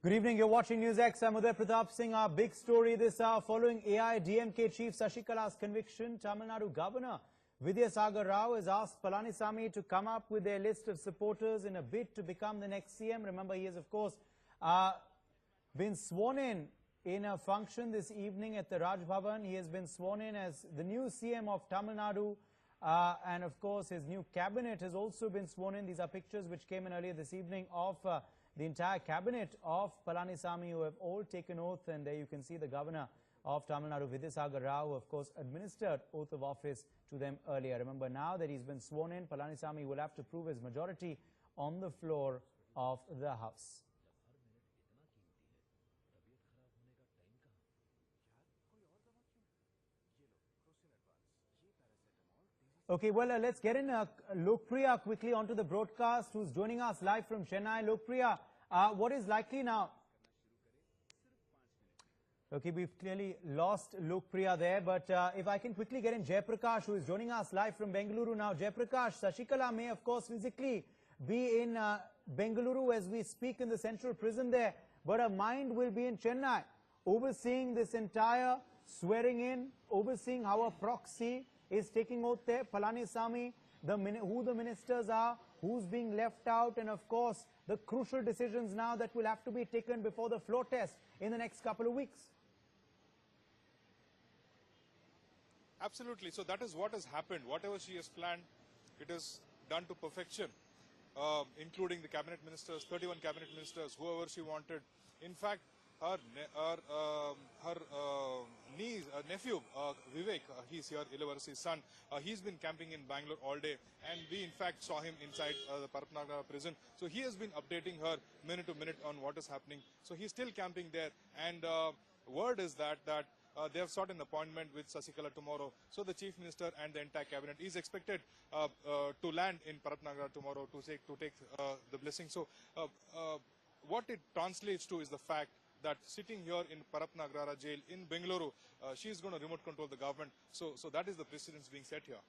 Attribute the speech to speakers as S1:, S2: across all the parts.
S1: Good evening. You're watching NewsX. I'm Uday Pratap Singh. Our big story this hour following AIADMK Chief Sasikala's conviction. Tamil Nadu Governor Vidyasagar Rao has asked Palanisamy to come up with their list of supporters in a bid to become the next CM. Remember, he has, of course, been sworn in a function this evening at the Raj Bhavan. He has been sworn in as the new CM of Tamil Nadu. And, of course, his new cabinet has also been sworn in. These are pictures which came in earlier this evening of the entire cabinet of Palanisamy, who have all taken oath. And there you can see the governor of Tamil Nadu, Vidyasagar Rao, who of course administered oath of office to them earlier. Remember, now that he's been sworn in, Palanisamy will have to prove his majority on the floor of the House. Okay, well, let's get in Lokpriya quickly onto the broadcast, who's joining us live from Chennai. Lokpriya, what is likely now? Okay, we've clearly lost Lokpriya there, but if I can quickly get in Jayaprakash, who is joining us live from Bengaluru now. Jayaprakash, Sasikala may, of course, physically be in Bengaluru as we speak in the central prison there, but her mind will be in Chennai, overseeing this entire swearing in, overseeing how a proxy is taking oath there. Palanisamy, who the ministers are, who's being left out, and of course the crucial decisions now that will have to be taken before the floor test in the next couple of weeks.
S2: Absolutely. So that is what has happened. Whatever she has planned, it is done to perfection, including the cabinet ministers, 31 cabinet ministers, whoever she wanted. In fact, her nephew, Vivek, he's here, Ilavarasi's son, he's been camping in Bangalore all day, and we in fact saw him inside the Parathnagar prison. So he has been updating her minute to minute on what is happening. So he's still camping there, and word is that they have sought an appointment with Sasikala tomorrow. So the Chief Minister and the entire cabinet is expected to land in Parathnagar tomorrow to take the blessing. So what it translates to is the fact that sitting here in Parathnagar jail in Bengaluru, she is going to remote control the government. So that is the precedence being set here.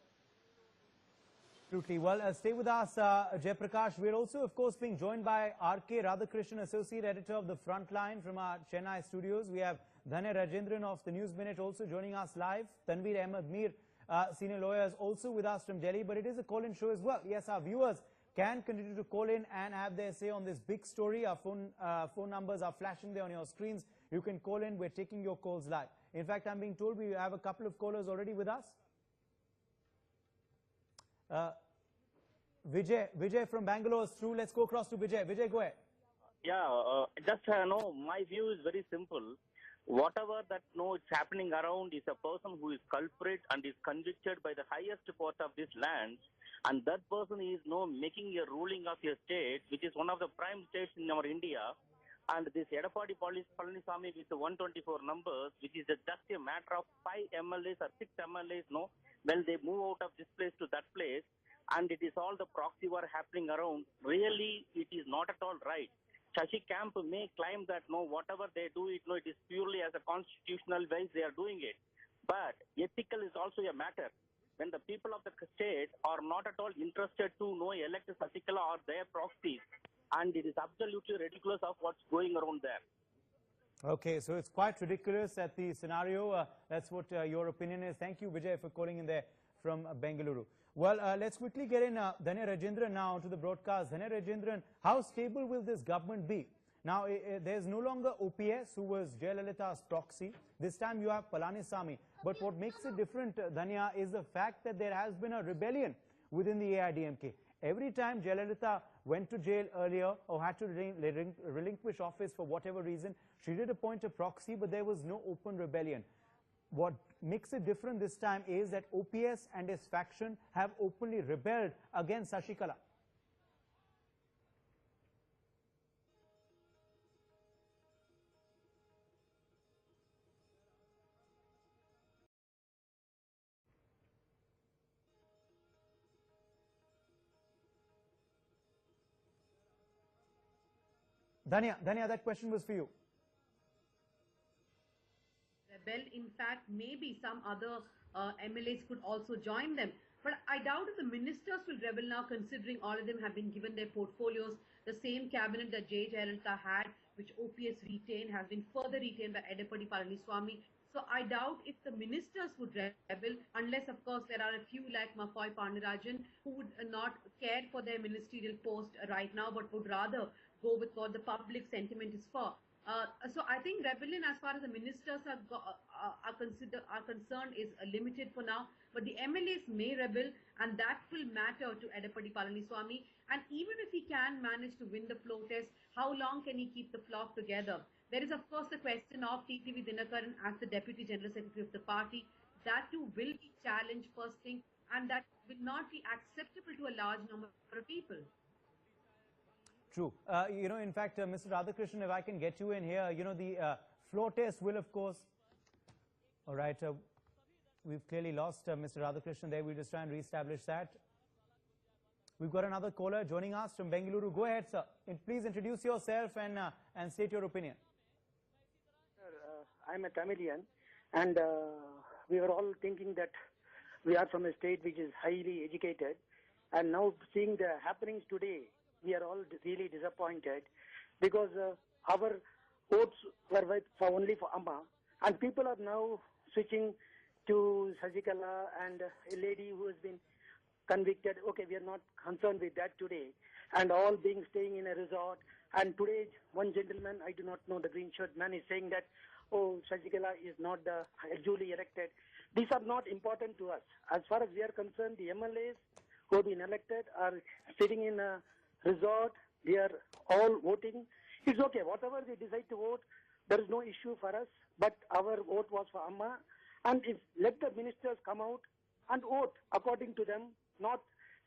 S1: Absolutely. Well, stay with us, Jayaprakash. We're also, of course, being joined by R.K. Radhakrishnan, Associate Editor of The Frontline from our Chennai studios. We have Dhanya Rajendran of the News Minute also joining us live. Tanveer Ahmed Mir, senior lawyer, is also with us from Delhi, but it is a call-in show as well. Yes, our viewers can continue to call in and have their say on this big story. Our phone numbers are flashing there on your screens. You can call in. We're taking your calls live. In fact, I'm being told we have a couple of callers already with us. Vijay from Bangalore is through. Let's go across to Vijay. Vijay, go ahead.
S3: Yeah, just my view is very simple. Whatever that it's happening around is a person who is culprit and is convicted by the highest court of this land, and that person is making a ruling of a state which is one of the prime states in our India, and this Edappadi Palanisamy with the 124 numbers, which is just a matter of 5 MLAs or 6 MLAs, when they move out of this place to that place, and it is all the proxy war happening around. Really, it is not at all right. Shashi Camp may claim that whatever they do, it is purely as a constitutional way they are doing it. But ethical is also a matter. When the people of the state are not at all interested to elect Sasikala or their proxies, and it is absolutely ridiculous of what's going around there.
S1: Okay, so it's quite ridiculous at the scenario. That's what your opinion is. Thank you, Vijay, for calling in there from Bengaluru. Well, let's quickly get in Dhanya Rajendran now to the broadcast. Dhanya Rajendran, how stable will this government be? Now, there's no longer OPS, who was Jayalalitha's proxy. This time you have Palanisamy. But what makes it different, Dhanya, is the fact that there has been a rebellion within the AIADMK. Every time Jayalalitha went to jail earlier or had to relinquish office for whatever reason, she did appoint a proxy, but there was no open rebellion. What makes it different this time is that OPS and his faction have openly rebelled against Sasikala. Dhanya, that question was for you.
S4: Rebel, in fact, maybe some other MLAs could also join them. But I doubt if the ministers will rebel now, considering all of them have been given their portfolios, the same cabinet that Jayalalitha had which OPS retained, has been further retained by Edappadi Palanisamy. So I doubt if the ministers would rebel, unless, of course, there are a few like Mafoy Pandirajan who would not care for their ministerial post right now, but would rather go with what the public sentiment is for. So I think rebellion, as far as the ministers are concerned, is limited for now. But the MLAs may rebel, and that will matter to Edappadi Palanisamy. And even if he can manage to win the floor test, how long can he keep the flock together? There is, of course, the question of TTV Dinakaran as the Deputy General Secretary of the party. That too will be challenged first thing, and that will not be acceptable to a large number of people.
S1: True. In fact, Mr. Radhakrishnan, if I can get you in here, the floor test will, of course. All right. We've clearly lost Mr. Radhakrishnan there. We'll just try and reestablish that. We've got another caller joining us from Bengaluru. Go ahead, sir. Please introduce yourself and state your opinion.
S5: Sir, I'm a Tamilian, and we were all thinking that we are from a state which is highly educated, and now seeing the happenings today, we are all really disappointed because our votes were only for Amma, and people are now switching to Sasikala and a lady who has been convicted. Okay, we are not concerned with that today, and all being staying in a resort. And today, one gentleman, I do not know, the green shirt man, is saying that, oh, Sasikala is not duly elected. These are not important to us. As far as we are concerned, the MLAs who have been elected are sitting in a resort. They are all voting. It's okay. Whatever they decide to vote, there is no issue for us. But our vote was for Amma. And if let the ministers come out and vote according to them, not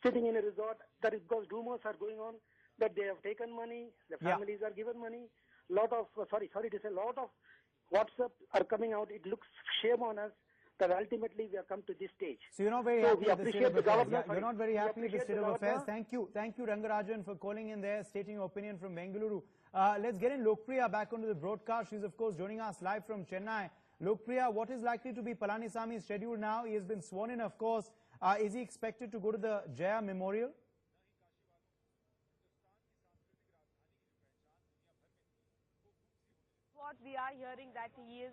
S5: sitting in a resort. That is because rumors are going on that they have taken money, the families are given money. Lot of lot of WhatsApp are coming out. It looks shame on us that ultimately we have come to this stage.
S1: So you're not very happy with the state of affairs. You're not very happy with the state of affairs. Thank you, Rangarajan, for calling in there, stating your opinion from Bengaluru. Let's get in Lokpriya back onto the broadcast. She's of course joining us live from Chennai. Lokpriya, what is likely to be Palanisamy's schedule now? He has been sworn in, of course. Is he expected to go to the Jaya Memorial?
S6: What we are hearing that he is,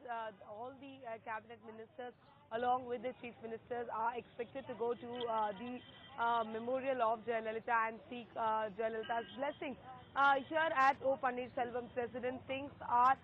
S6: all the cabinet ministers along with the chief ministers are expected to go to the memorial of Jayalalitha and seek Jayalalitha's blessings. Here at O. Pannirselvam President, things are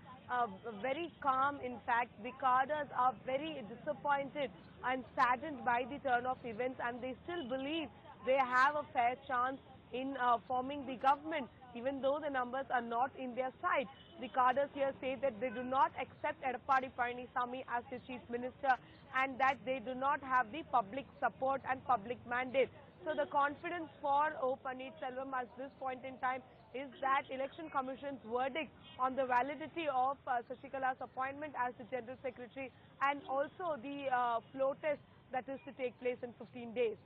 S6: very calm. In fact, the cadres are very disappointed and saddened by the turn of events, and they still believe they have a fair chance in forming the government, even though the numbers are not in their side. The cadres here say that they do not accept Edappadi Palanisamy as the chief minister and that they do not have the public support and public mandate. So the confidence for O. Pannirselvam at this point in time is that Election Commission's verdict on the validity of Sasikala's appointment as the General Secretary and also the floor test that is to take place in 15 days.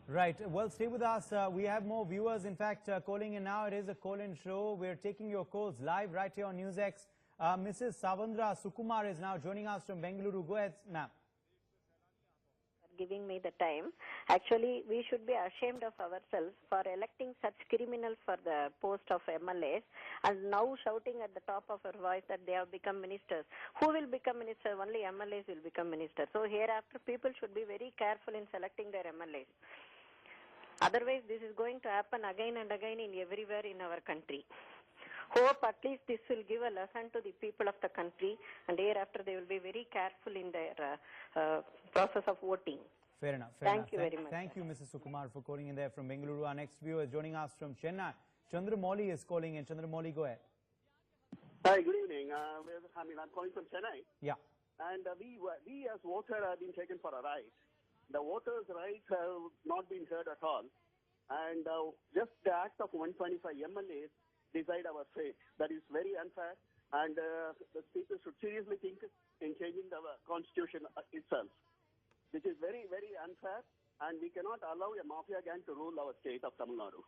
S1: Right. Well, stay with us. We have more viewers, in fact, calling in now. It is a call-in show. We're taking your calls live right here on NewsX. Mrs. Savandra Sukumar is now joining us from Bengaluru. Go ahead, ma'am.
S7: Giving me the time. Actually, we should be ashamed of ourselves for electing such criminals for the post of MLAs and now shouting at the top of our voice that they have become ministers. Who will become minister? Only MLAs will become ministers. So hereafter, people should be very careful in selecting their MLAs. Otherwise, this is going to happen again and again in everywhere in our country. Hope at least this will give a lesson to the people of the country, and thereafter they will be very careful in their process of voting.
S1: Fair enough.
S7: Thank you very much.
S1: Thank you, Mrs. Sukumar, for calling in there from Bengaluru. Our next viewer is joining us from Chennai. Chandramouli is calling in. Chandramouli, go ahead.
S8: Hi, good evening. I'm calling from Chennai.
S1: Yeah.
S8: And we as voters have been taken for a ride. The voters' rights have not been heard at all. And just the act of 125 MLAs decide our fate. That is very unfair, and the people should seriously think in changing the constitution itself, which is very, very unfair, and we cannot allow a mafia gang to rule our state of Tamil Nadu.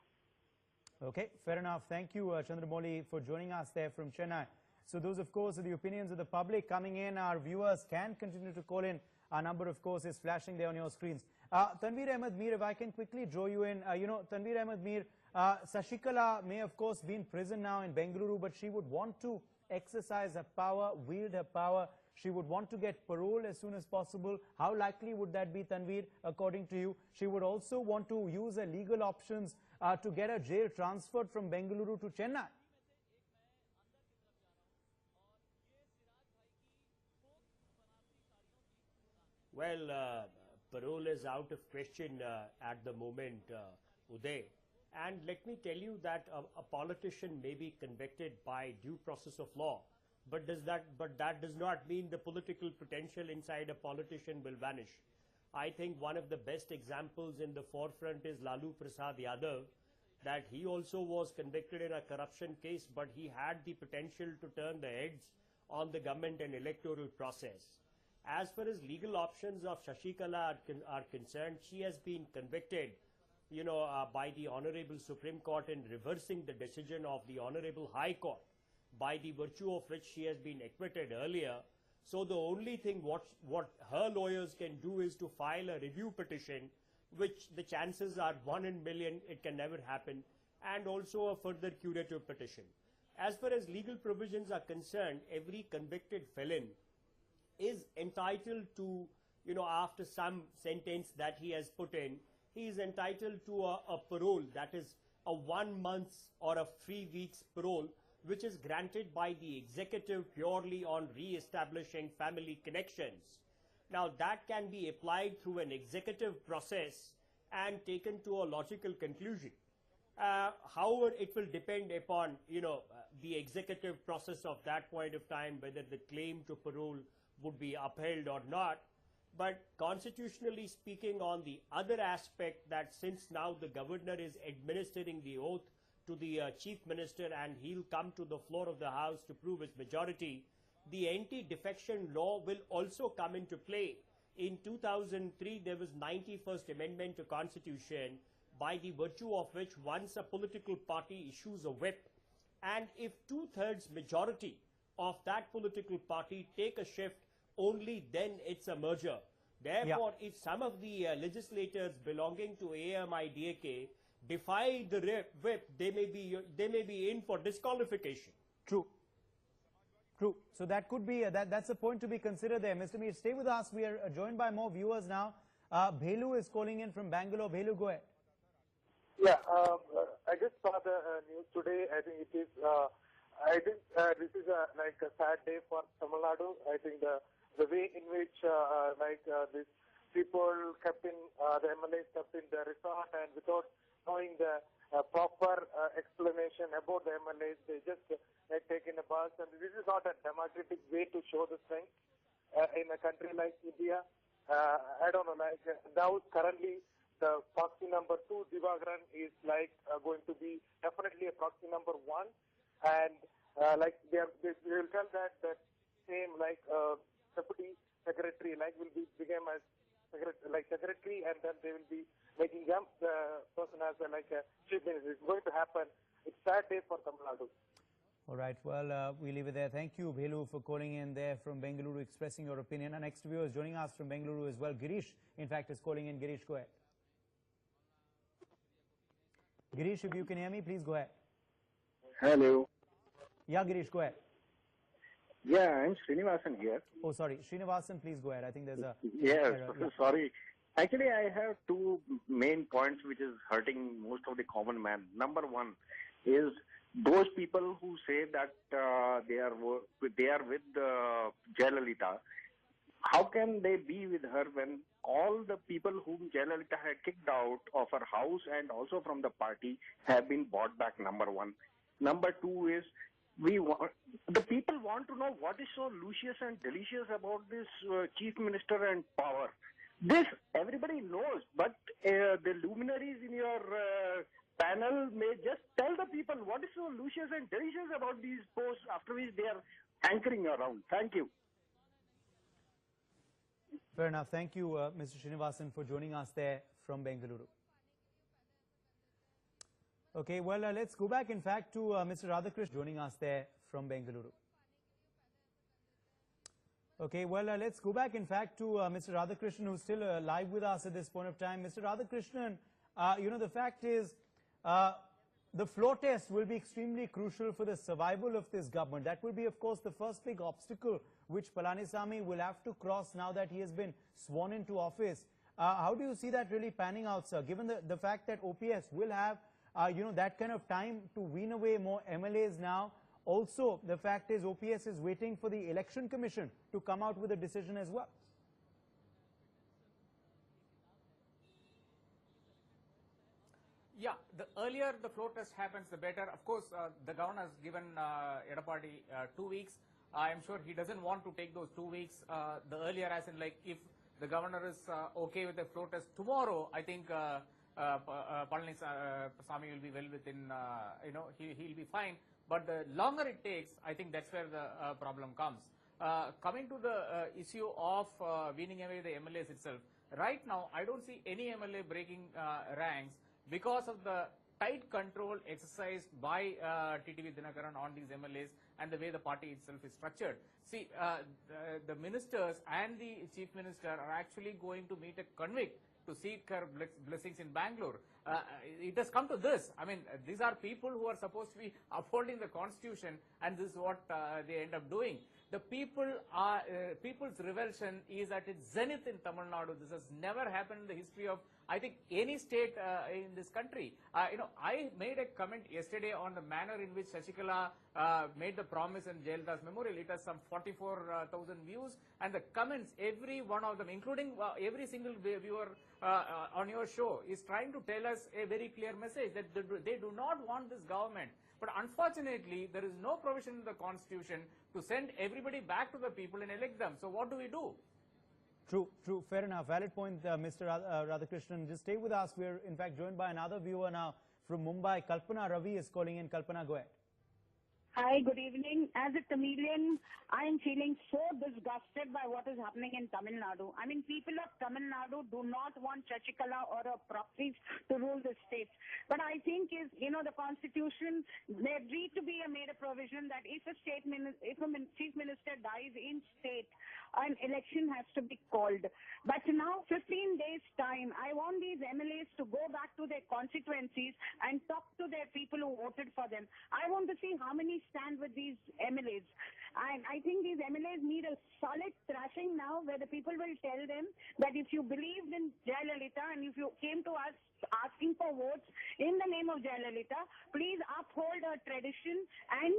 S1: Okay, fair enough. Thank you, Chandramouli, for joining us there from Chennai. So those, of course, are the opinions of the public coming in. Our viewers can continue to call in. Our number, of course, is flashing there on your screens. Tanveer Ahmed Mir, if I can quickly draw you in. Tanveer Ahmed Mir, Sasikala may, of course, be in prison now in Bengaluru, but she would want to exercise her power, wield her power. She would want to get parole as soon as possible. How likely would that be, Tanveer, according to you? She would also want to use her legal options to get her jail transferred from Bengaluru to Chennai.
S9: Well, parole is out of question at the moment, Uday. And let me tell you that a politician may be convicted by due process of law, but that does not mean the political potential inside a politician will vanish. I think one of the best examples in the forefront is Lalu Prasad Yadav, that he also was convicted in a corruption case, but he had the potential to turn the heads on the government and electoral process. As far as legal options of Sasikala are concerned, she has been convicted, by the Honorable Supreme Court in reversing the decision of the Honorable High Court, by the virtue of which she has been acquitted earlier. So the only thing what her lawyers can do is to file a review petition, which the chances are 1 in a million, it can never happen, and also a further curative petition. As far as legal provisions are concerned, every convicted felon is entitled to, after some sentence that he has put in, he is entitled to a parole, that is a 1 month or a 3 weeks parole, which is granted by the executive purely on re-establishing family connections. Now that can be applied through an executive process and taken to a logical conclusion. However, it will depend upon, the executive process of that point of time, whether the claim to parole would be upheld or not. But constitutionally speaking, on the other aspect, that since now the governor is administering the oath to the chief minister and he'll come to the floor of the house to prove his majority, the anti-defection law will also come into play. In 2003, there was 91st Amendment to Constitution, by the virtue of which once a political party issues a whip, and if 2/3 majority of that political party take a shift, only then it's a merger. Therefore, if some of the legislators belonging to AIADMK defy the whip, they may be in for disqualification.
S1: True. So that could be that's a point to be considered there. Mr. Mir, stay with us. We are joined by more viewers now. Bhelu is calling in from Bangalore. Bhelu, go ahead.
S10: Yeah, I just saw the news today. I think it is. This is like a sad day for Tamil Nadu. I think the way in which these people kept in the MLAs kept in the resort and without knowing the proper explanation about the MLAs, they just taken a bus, and this is not a democratic way to show the strength in a country like India. I don't know, now currently the proxy number 2, Divagaran, is going to be definitely a proxy number 1, and they will tell that same deputy secretary will be become as secretary, and then they will be making them the person as a chief minister. It's going to happen. It's sad day for Tamil Nadu.
S1: All right. Well, we leave it there. Thank you, Bhelu, for calling in there from Bengaluru, expressing your opinion. Our next viewer is joining us from Bengaluru as well. Girish, in fact, is calling in. Girish, go ahead. Girish, if you can hear me, please go ahead.
S11: Hello.
S1: Yeah, Girish, go ahead.
S11: Yeah, I'm Srinivasan here.
S1: Oh, sorry. Srinivasan, please go ahead. I think there's a...
S11: Yes, sorry. Actually, I have two main points which is hurting most of the common man. Number one is those people who say that they are with Jayalalitha. How can they be with her when all the people whom Jayalalitha had kicked out of her house and also from the party have been brought back, number one. Number two is the people want to know what is so luscious and delicious about this chief minister and power. This everybody knows, but the luminaries in your panel may just tell the people what is so luscious and delicious about these posts, after which they are hankering around. Thank you.
S1: Fair enough. Thank you, Mr. Srinivasan, for joining us there from Bengaluru. Okay, well, let's go back, in fact, to Mr. Radhakrishnan joining us there from Bengaluru. Okay, well, let's go back, in fact, to Mr. Radhakrishnan, who's still live with us at this point of time. Mr. Radhakrishnan, the fact is, The floor test will be extremely crucial for the survival of this government. That will be, of course, the first big obstacle which Palanisamy will have to cross now that he has been sworn into office. How do you see that really panning out, sir, given the fact that OPS will have, that kind of time to wean away more MLAs now? Also, the fact is OPS is waiting for the Election Commission to come out with a decision as well.
S12: Yeah, the earlier the floor test happens, the better. Of course, the governor has given Edappadi 2 weeks. I am sure he doesn't want to take those 2 weeks. The earlier, as in like if the governor is okay with the floor test tomorrow, I think Palanisamy will be well within, he'll be fine. But the longer it takes, I think that's where the problem comes. Coming to the issue of weaning away the MLAs itself, right now I don't see any MLA breaking ranks because of the tight control exercised by TTV Dinakaran on these MLAs and the way the party itself is structured. See, the ministers and the chief minister are actually going to meet a convict to seek her blessings in Bengaluru. It has come to this. I mean, these are people who are supposed to be upholding the constitution, and this is what they end up doing. The people's revulsion is at its zenith in Tamil Nadu. This has never happened in the history of, I think, any state in this country. I made a comment yesterday on the manner in which Sasikala made the promise in Jayalalitha's memorial. It has some 44,000 views, and the comments, every one of them, including every single viewer on your show, is trying to tell us a very clear message that they do not want this government. But unfortunately, there is no provision in the constitution to send everybody back to the people and elect them. So what do we do?
S1: True, fair enough. Valid point, Mr. Radhakrishnan. Just stay with us. We're in fact joined by another viewer now from Mumbai. Kalpana Ravi is calling in. Kalpana, go ahead.
S13: Hi, good evening. As a Tamilian, I am feeling so disgusted by what is happening in Tamil Nadu. I mean, people of Tamil Nadu do not want Sasikala or a proxies to rule the state. But I think the constitution, there need to be made a provision that if a chief minister dies in state, an election has to be called. But now, 15 days time, I want these MLAs to go back to their constituencies and talk to their people who voted for them. I want to see how many stand with these MLAs. And I think these MLAs need a solid thrashing now, where the people will tell them that if you believed in Jayalalitha and if you came to us asking for votes in the name of Jayalalitha, please uphold our tradition and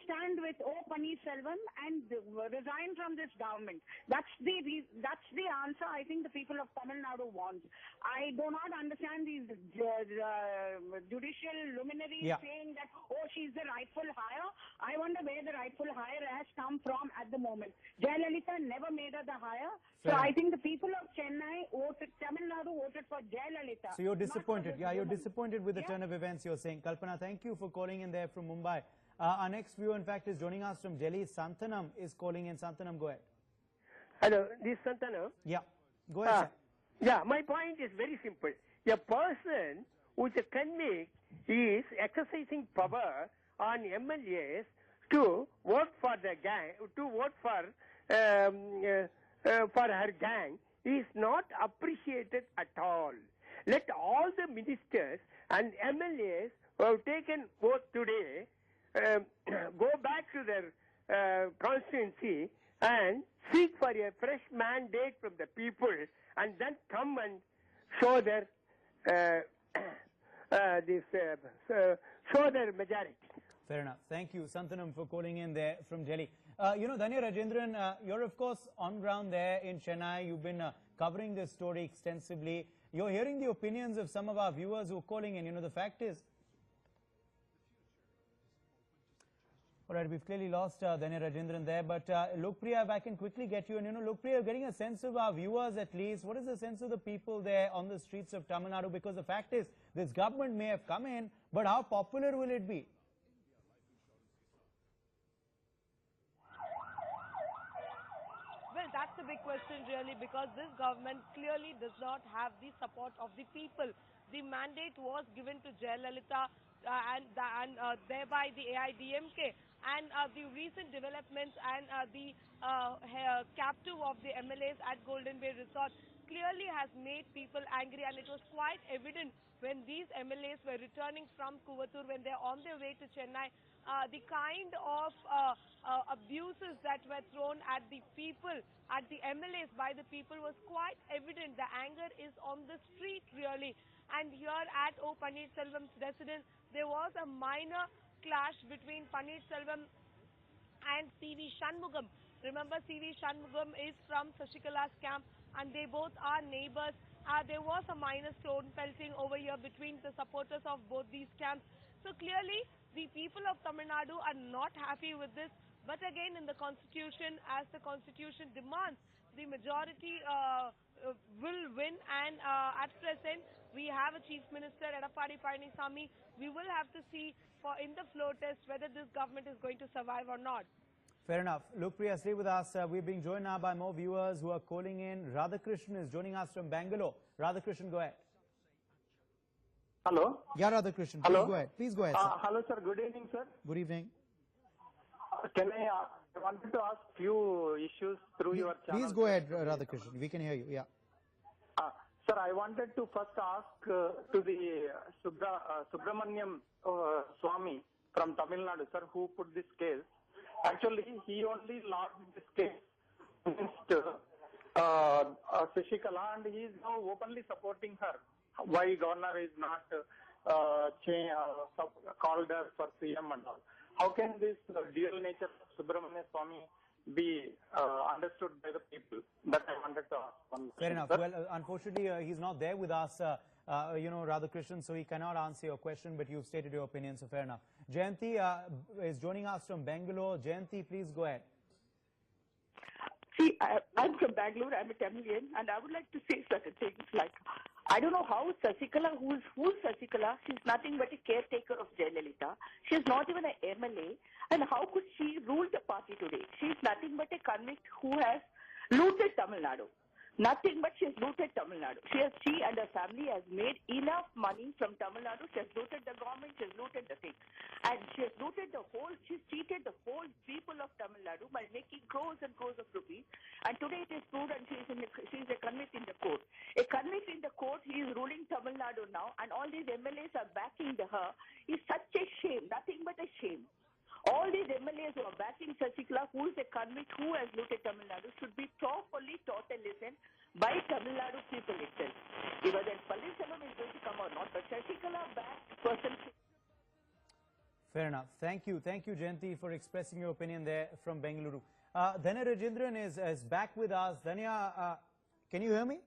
S13: stand with O. Paneerselvam and resign from this government. That's the answer I think the people of Tamil Nadu want. I do not understand these judicial luminaries saying that, oh, she's the rightful hire. I wonder where the rightful hire has come from at the moment. Jayalalitha never made her the hire. So I think the people of Chennai Tamil Nadu voted for Jayalalitha.
S1: So you're disappointed. Yeah, you're disappointed with the turn of events, you're saying. Kalpana, thank you for calling in there from Mumbai. Our next viewer, in fact, is joining us from Delhi. Santanam is calling in. Santanam, go ahead.
S14: Hello, this is Santanam.
S1: Yeah, go ahead.
S14: Yeah, my point is very simple. A person who is a convict is exercising power on MLAs to vote for the gang, to vote for her gang, is not appreciated at all. Let all the ministers and MLAs who have taken vote today go back to their constituency and seek for a fresh mandate from the people, and then come and show their show their majority.
S1: Fair enough. Thank you, Santanam, for calling in there from Delhi. Dhanya Rajendran, you're of course on ground there in Chennai. You've been covering this story extensively. You're hearing the opinions of some of our viewers who are calling in. The fact is, all right, we've clearly lost Dhanya Rajendran there, but Lokpriya, if I can quickly get you, and Lokpriya, getting a sense of our viewers at least, what is the sense of the people there on the streets of Tamil Nadu? Because the fact is, this government may have come in, but how popular will it be?
S6: Well, that's the big question really, because this government clearly does not have the support of the people. The mandate was given to Jayalalitha and thereby the AIADMK. And the recent developments and the captive of the MLAs at Golden Bay Resort clearly has made people angry, and it was quite evident when these MLAs were returning from Kuvatur, when they're on their way to Chennai, the kind of abuses that were thrown at the people, at the MLAs by the people was quite evident. The anger is on the street really. And here at O. Paneerselvam's residence, there was a minor clash between Paneerselvam and C.V. Shanmugam. Remember, C.V. Shanmugam is from Sasikala's camp and they both are neighbors. There was a minor stone pelting over here between the supporters of both these camps. So clearly, the people of Tamil Nadu are not happy with this. But again, in the constitution, as the constitution demands, the majority will win. And at present, we have a chief minister, Edappadi Palanisamy. We will have to see in the floor test whether this government is going to survive or not.
S1: Fair enough. Lokpriya, stay with us. We're being joined now by more viewers who are calling in. Radhakrishnan is joining us from Bangalore. Radhakrishnan, go ahead.
S15: Hello.
S1: Yeah, Radhakrishnan,
S15: Hello.
S1: please go ahead. Please go ahead, sir.
S15: Hello, sir. Good evening, sir.
S1: Good evening.
S15: Can I wanted to ask few issues through your channel.
S1: Please go ahead, Radhakrishnan. We can hear you. Yeah.
S15: Sir, I wanted to first ask to the Subramaniam Swamy from Tamil Nadu, sir, who put this case. Actually, he only lost this case against Sasikala, and he is now openly supporting her. Why governor is not called her for CM and all? How can this dual nature of Subramaniam Swamy be understood by the people? That I wanted to ask.
S1: Fair enough. Well, unfortunately, he's not there with us, Radhakrishnan, so he cannot answer your question, but you've stated your opinion, so fair enough. Jayanti is joining us from Bengaluru. Jayanti, please go ahead.
S16: See, I'm from Bangalore. I'm a Tamilian, and I would like to say certain things like, I don't know how Sasikala, who's Sasikala? She's nothing but a caretaker of Jayalalitha. She's not even an MLA. And how could she rule the party today? She's nothing but a convict who has looted Tamil Nadu. Nothing but she has looted Tamil Nadu. She and her family has made enough money from Tamil Nadu. She has looted the government. She has looted the thing. And she has looted she's cheated the whole people of Tamil Nadu by making crores and crores of rupees. And today it is proved, and she's a convict in the court. A convict in the court, he is ruling Tamil Nadu now, and all these MLAs are backing her. It's such a shame, nothing but a shame. All these MLAs who are backing Sasikala, who is a convict who has looted Tamil Nadu, should be properly taught a lesson by Tamil Nadu people itself. Whether Paneerselvam is going to come or not, but Sasikala backed person.
S1: Fair enough. Thank you. Thank you, Jayanti, for expressing your opinion there from Bengaluru. Dhanya Rajendran is back with us. Dhanya, can you hear me?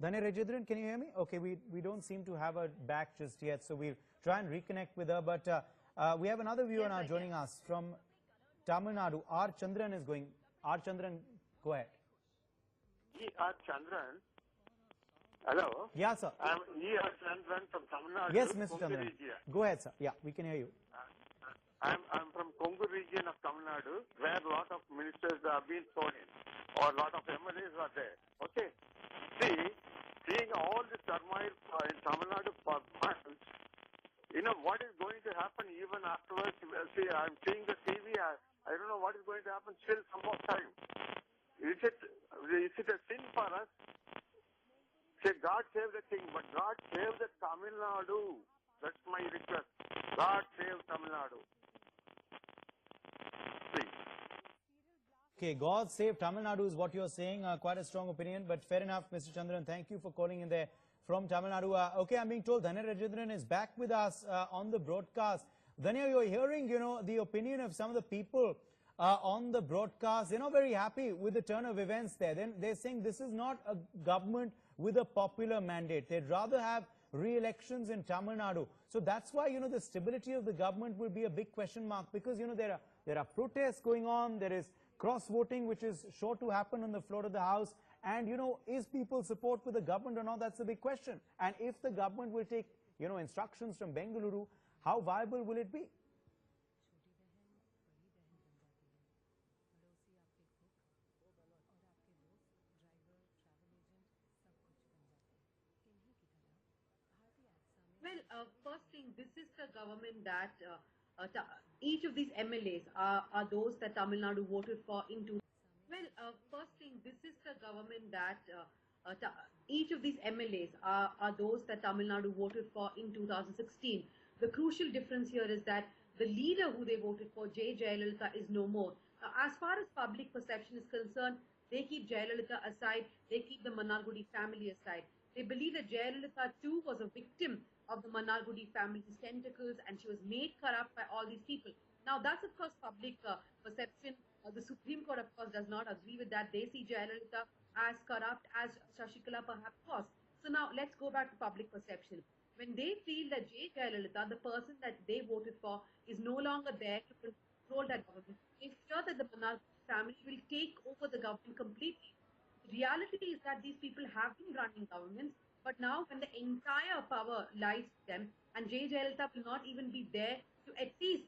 S1: Dhanya Rajendran, can you hear me? Okay, we don't seem to have her back just yet, so we'll try and reconnect with her. But we have another viewer now joining us from Tamil Nadu. R. Chandran is going. R. Chandran, go ahead.
S17: R. Chandran. Hello.
S1: Yeah, sir.
S17: I'm R. Chandran from Tamil Nadu.
S1: Yes, Mr. Chandran. Go ahead, sir. Yeah, we can hear you.
S17: I'm from Kongu region of Tamil Nadu, where a lot of ministers have been thrown in, or a lot of MLAs are there. Okay. Seeing all this turmoil in Tamil Nadu for months, what is going to happen even afterwards? See, I'm seeing the TV. I don't know what is going to happen still some more time. Is it a sin for us? Say, God save the king, but God save the Tamil Nadu. That's my request. God save Tamil Nadu. Please.
S1: Okay, God save Tamil Nadu is what you're saying. Quite a strong opinion, but fair enough, Mr. Chandran. Thank you for calling in there from Tamil Nadu. Okay, I'm being told Dhanya Rajendran is back with us on the broadcast. Dhanya, you're hearing, the opinion of some of the people on the broadcast. They're not very happy with the turn of events there. Then they're saying this is not a government with a popular mandate. They'd rather have re-elections in Tamil Nadu. So that's why, the stability of the government will be a big question mark, because, there are protests going on. There is cross-voting, which is sure to happen on the floor of the House. And, is people support for the government or not? That's a big question. And if the government will take, instructions from Bengaluru, how viable will it be?
S4: Well, first thing, this is the government that each of these MLAs are those that Tamil Nadu voted for in first thing, this is the government that each of these MLAs are those that Tamil Nadu voted for in 2016. The crucial difference here is that the leader who they voted for, J. Jayalalitha, is no more. As far as public perception is concerned, they keep Jayalalitha aside, they keep the Manargudi family aside. They believe that Jayalalitha too was a victim of the Manargudi family's tentacles and she was made corrupt by all these people. Now that's of course public perception. The Supreme Court of course does not agree with that. They see Jayalalitha as corrupt as Sasikala perhaps was. So now let's go back to public perception. When they feel that J. Jayalalitha, the person that they voted for, is no longer there to control that government, they fear that the Manargudi family will take over the government completely. The reality is that these people have been running governments, but now when the entire power lies with them and J. Jayalalitha will not even be there to at least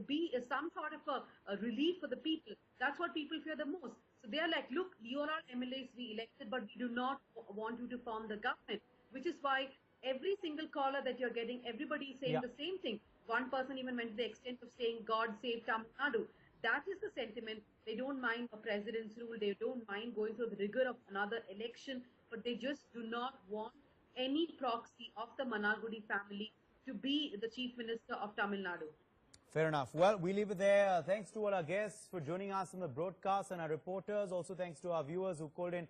S4: be some sort of a relief for the people, that's what people fear the most. So they are like, look, you are all MLAs we elected, but we do not want you to form the government, which is why every single caller that you're getting, everybody is saying the same thing. One person even went to the extent of saying, God save Tamil Nadu. That is the sentiment. They don't mind a president's rule. They don't mind going through the rigor of another election, but they just do not want any proxy of the Manargudi family to be the chief minister of Tamil Nadu.
S1: Fair enough. Well, we leave it there. Thanks to all our guests for joining us on the broadcast and our reporters. Also thanks to our viewers who called in